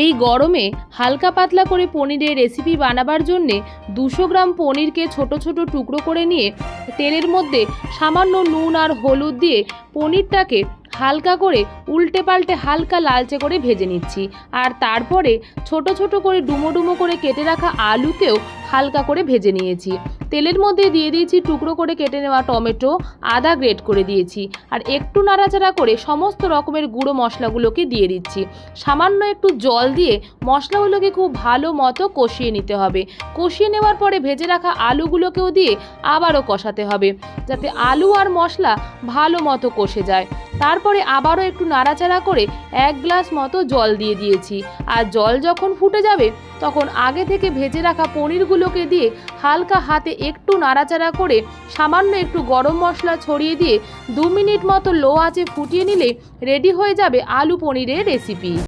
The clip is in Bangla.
এই গরমে হালকা পাতলা করে পনিরের রেসিপি বানাবার জন্যে 200 গ্রাম পনিরকে ছোট ছোট টুকরো করে নিয়ে তেলের মধ্যে সামান্য নুন আর হলুদ দিয়ে পনিরটাকে হালকা করে উল্টে পাল্টে হালকা লালচে করে ভেজে নিচ্ছি। আর তারপরে ছোট ছোট করে ডুমো ডুমো করে কেটে রাখা আলুকেও হালকা করে ভেজে নিয়েছি। তেলের মধ্যে দিয়ে দিয়েছি টুকরো করে কেটে নেওয়া টমেটো, আদা গ্রেট করে দিয়েছি। আর একটু নাড়াচাড়া করে সমস্ত রকমের গুঁড়ো মশলাগুলোকে দিয়ে দিচ্ছি। সামান্য একটু জল দিয়ে মশলাগুলোকে খুব ভালো মতো কষিয়ে নিতে হবে। কষিয়ে নেওয়ার পরে ভেজে রাখা আলুগুলোকেও দিয়ে আবারও কষাতে হবে, যাতে আলু আর মশলা ভালো মতো কষে যায়। তারপরে আবারও একটু নাড়াচাড়া করে 1 গ্লাস মতো জল দিয়ে দিয়েছি। আর জল যখন ফুটে যাবে তখন আগে থেকে ভেজে রাখা পনিরগুলোকে দিয়ে হালকা হাতে একটু নাড়াচাড়া করে সামান্য একটু গরম মশলা ছড়িয়ে দিয়ে 2 মিনিট মতো লো আঁচে ফুটিয়ে নিলে রেডি হয়ে যাবে আলু পনিরের রেসিপি।